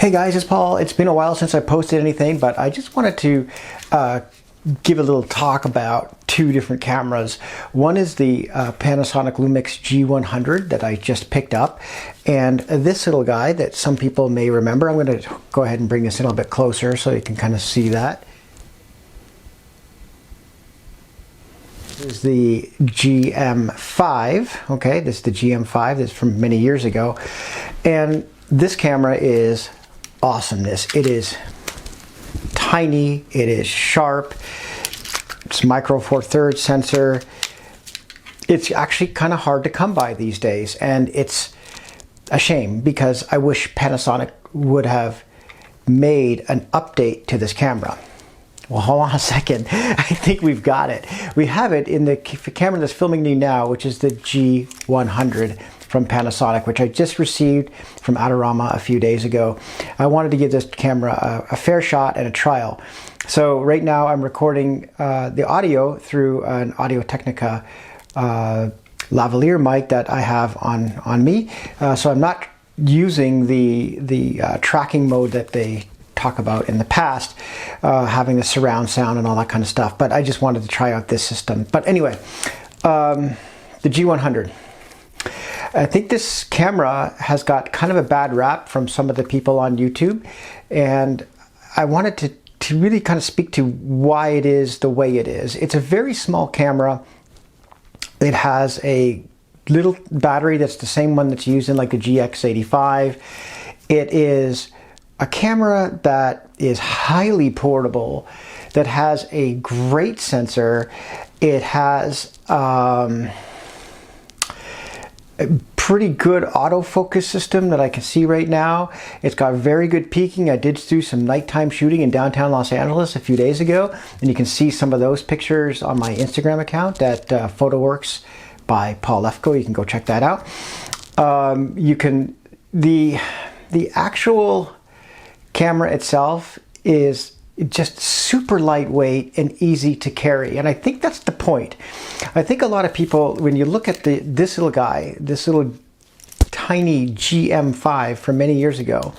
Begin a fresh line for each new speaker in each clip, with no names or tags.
Hey guys, it's Paul. It's been a while since I posted anything, but I just wanted to give a little talk about two different cameras. One is the Panasonic Lumix G100 that I just picked up, and this little guy that some people may remember. I'm going to go ahead and bring this in a little bit closer so you can kind of see that. This is the GM5. Okay, this is the GM5. This is from many years ago, and this camera is awesomeness. It is tiny, it is sharp, it's micro four thirds sensor. It's actually kind of hard to come by these days, and it's a shame because I wish Panasonic would have made an update to this camera. Well, hold on a second. I think we've got it. We have it in the camera that's filming me now, which is the G100 from Panasonic, which I just received from Adorama a few days ago. I wanted to give this camera a fair shot and a trial. So right now I'm recording the audio through an Audio-Technica lavalier mic that I have on me. So I'm not using the tracking mode that they talk about in the past, having the surround sound and all that kind of stuff. But I just wanted to try out this system. But anyway, the G100. I think this camera has got kind of a bad rap from some of the people on YouTube, and I wanted to really kind of speak to why it is the way it is. It's a very small camera. It has a little battery that's the same one that's used in like the GX85. It is a camera that is highly portable, that has a great sensor. It has a pretty good autofocus system that I can see right now. It's got very good peaking. I did do some nighttime shooting in downtown Los Angeles a few days ago, and you can see some of those pictures on my Instagram account at PhotoWorks by Paul Lefko. You can go check that out. The actual camera itself is just super lightweight and easy to carry, and I think that's the point. I think a lot of people, when you look at this little guy, this little tiny GM5 from many years ago,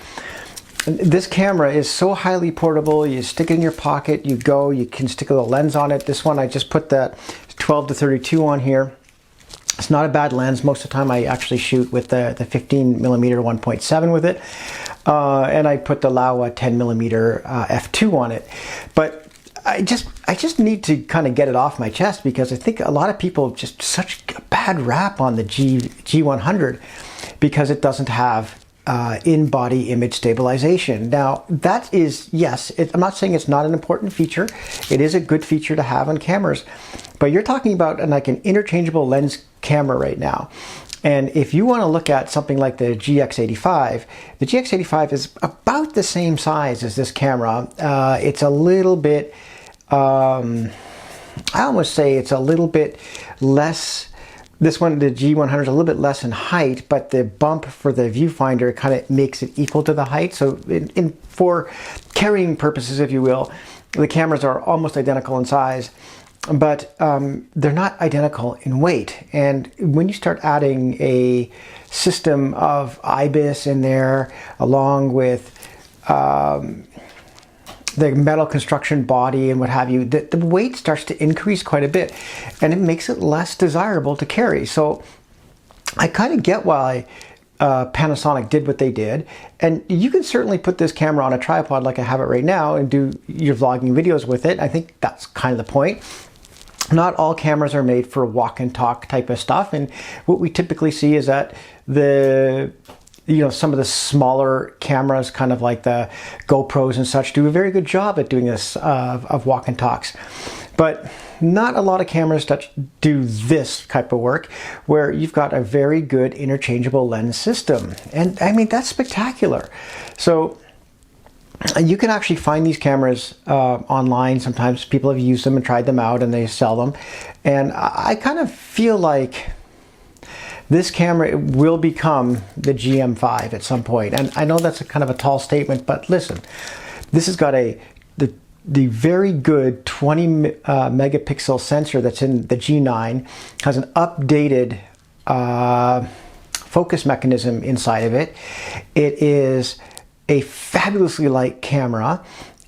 this camera is so highly portable. You stick it in your pocket, you go, you can stick a little lens on it. This one, I just put that 12 to 32 on here. It's not a bad lens. Most of the time I actually shoot with the 15mm 1.7 with it. And I put the Laowa 10mm f2 on it. But I just need to kind of get it off my chest, because I think a lot of people just such a bad rap on the G100 because it doesn't have in-body image stabilization. Now that is, yes, I'm not saying it's not an important feature. It is a good feature to have on cameras, but you're talking about like an interchangeable lens camera right now. And if you want to look at something like the GX85, the GX85 is about the same size as this camera. It's a little bit, I almost say it's a little bit less. This one, the G100, is a little bit less in height, but the bump for the viewfinder kind of makes it equal to the height. So for carrying purposes, if you will, the cameras are almost identical in size, but they're not identical in weight. And when you start adding a system of IBIS in there, along with the metal construction body and what have you, the weight starts to increase quite a bit, and it makes it less desirable to carry. So I kind of get why Panasonic did what they did, and you can certainly put this camera on a tripod like I have it right now and do your vlogging videos with it. I think that's kind of the point. Not all cameras are made for walk and talk type of stuff, and what we typically see is that some of the smaller cameras, kind of like the GoPros and such, do a very good job at doing this of walk and talks. But not a lot of cameras that do this type of work, where you've got a very good interchangeable lens system. And I mean, that's spectacular. So you can actually find these cameras online. Sometimes people have used them and tried them out and they sell them. And I kind of feel like this camera will become the GM5 at some point. And I know that's a kind of a tall statement, but listen, this has got the very good 20 megapixel sensor that's in the G9, has an updated focus mechanism inside of it. It is a fabulously light camera.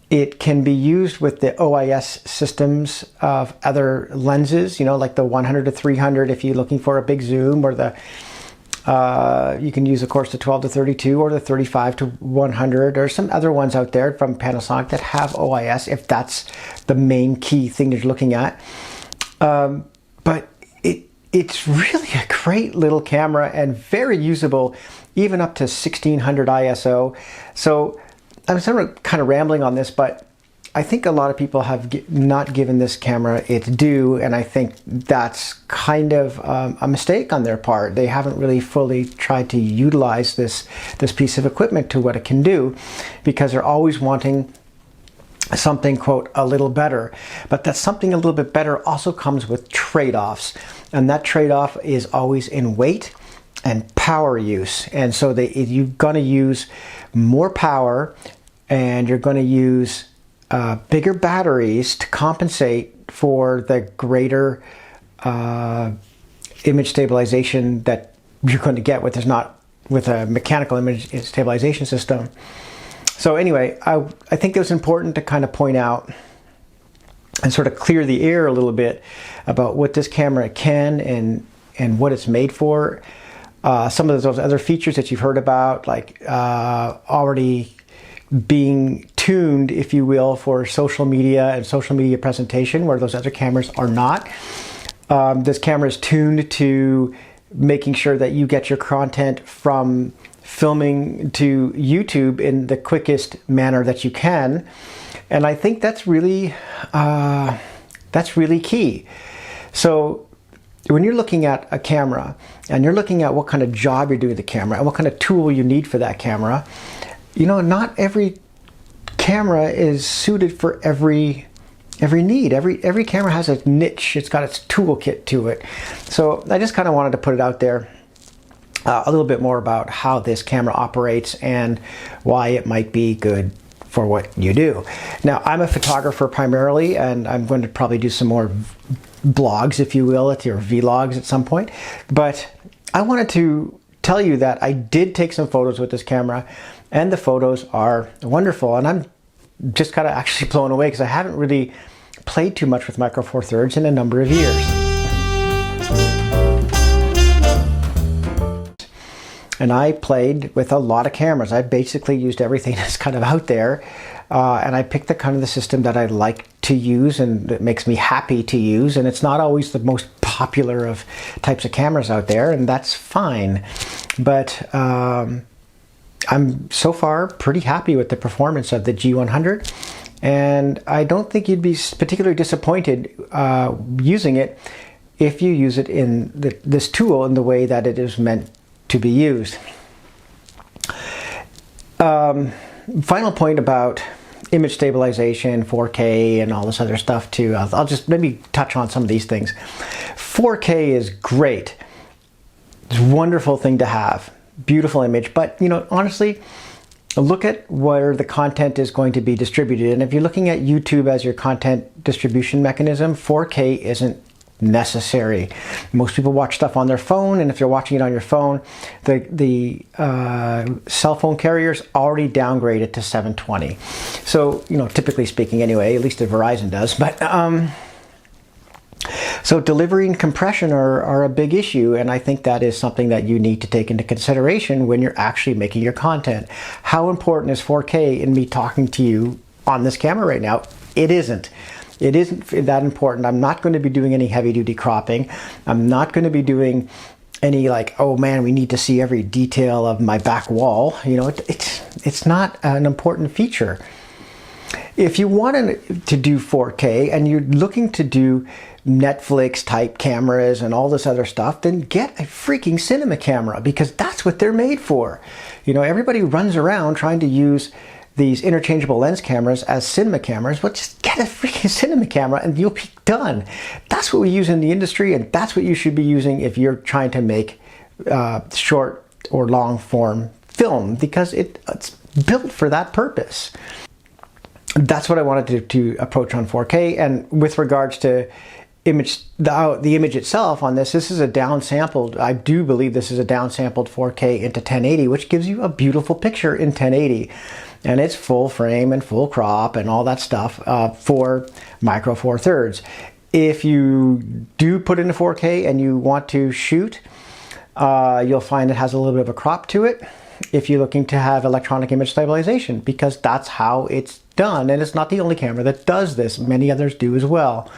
It can be used with the OIS systems of other lenses, you know, like the 100 to 300 if you're looking for a big zoom, or the you can use, of course, the 12 to 32 or the 35 to 100, or some other ones out there from Panasonic that have OIS if that's the main key thing you're looking at. But it's really a great little camera and very usable, even up to 1600 ISO. So I'm sort of kind of rambling on this, but I think a lot of people have not given this camera its due, and I think that's kind of a mistake on their part. They haven't really fully tried to utilize this piece of equipment to what it can do, because they're always wanting something, quote, a little better. But that something a little bit better also comes with trade-offs, and that trade-off is always in weight and power use. And so you're going to use more power, and you're going to use bigger batteries to compensate for the greater image stabilization that you're going to get with a mechanical image stabilization system. So anyway, I think it was important to kind of point out and sort of clear the air a little bit about what this camera can and what it's made for. Some of those other features that you've heard about, like already being tuned, if you will, for social media and social media presentation, where those other cameras are not. This camera is tuned to making sure that you get your content from filming to YouTube in the quickest manner that you can. And I think that's really key. So when you're looking at a camera and you're looking at what kind of job you're doing with the camera and what kind of tool you need for that camera, you know, not every camera is suited for every need. Every camera has a niche. It's got its toolkit to it. So I just kind of wanted to put it out there a little bit more about how this camera operates and why it might be good for what you do. Now, I'm a photographer primarily, and I'm going to probably do some more blogs, if you will, or vlogs at some point. But I wanted to tell you that I did take some photos with this camera, and the photos are wonderful. And I'm just kind of actually blown away, because I haven't really played too much with Micro Four Thirds in a number of years. And I played with a lot of cameras. I basically used everything that's kind of out there. And I picked the kind of the system that I like to use and that makes me happy to use. And it's not always the most popular of types of cameras out there, and that's fine. But I'm so far pretty happy with the performance of the G100. And I don't think you'd be particularly disappointed using it if you use it in this tool in the way that it is meant to be used. Final point about image stabilization, 4K, and all this other stuff too. I'll just maybe touch on some of these things. 4K is great. It's a wonderful thing to have. Beautiful image, but you know, honestly, look at where the content is going to be distributed. And if you're looking at YouTube as your content distribution mechanism, 4K isn't necessary. Most people watch stuff on their phone, and if you're watching it on your phone, the cell phone carriers already downgrade it to 720. So, you know, typically speaking anyway, at least the Verizon does. But so delivery and compression are a big issue, and I think that is something that you need to take into consideration when you're actually making your content. How important is 4K in me talking to you on this camera right now? It isn't. It isn't that important. I'm not going to be doing any heavy-duty cropping. I'm not going to be doing any like, oh man, we need to see every detail of my back wall. You know, it's not an important feature. If you wanted to do 4K and you're looking to do Netflix type cameras and all this other stuff, then get a freaking cinema camera, because that's what they're made for. You know, everybody runs around trying to use these interchangeable lens cameras as cinema cameras. Well, just get a freaking cinema camera and you'll be done. That's what we use in the industry, and that's what you should be using if you're trying to make short or long form film, because it's built for that purpose. That's what I wanted to approach on 4K. And with regards to the image itself on this is a downsampled, I do believe this is a downsampled 4K into 1080, which gives you a beautiful picture in 1080. And it's full frame and full crop and all that stuff for Micro Four Thirds. If you do put in a 4K and you want to shoot, you'll find it has a little bit of a crop to it if you're looking to have electronic image stabilization, because that's how it's done. And it's not the only camera that does this. Many others do as well.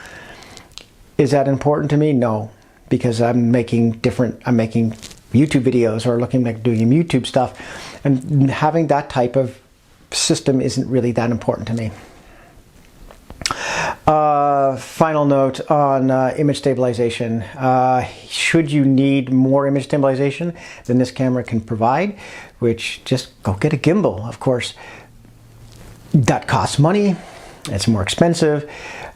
Is that important to me? No, because I'm making YouTube videos or looking at doing YouTube stuff, and having that type of system isn't really that important to me. Final note on image stabilization. Should you need more image stabilization than this camera can provide, which just go get a gimbal. Of course, that costs money. It's more expensive.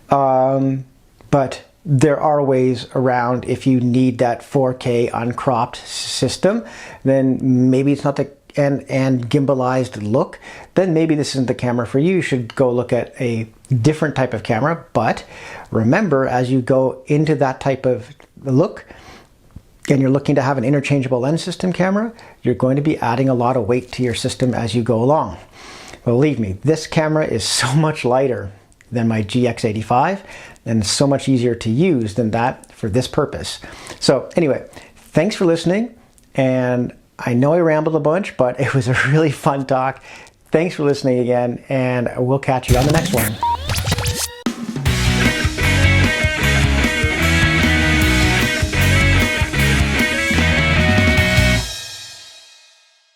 But there are ways around. If you need that 4K uncropped system, then maybe it's not the and gimbalized look, then maybe this isn't the camera for you. You should go look at a different type of camera. But remember, as you go into that type of look and you're looking to have an interchangeable lens system camera, you're going to be adding a lot of weight to your system as you go along. Believe me, this camera is so much lighter than my GX85 and so much easier to use than that for this purpose. So anyway, thanks for listening, and I know I rambled a bunch, but it was a really fun talk. Thanks for listening again, and we'll catch you on the next one.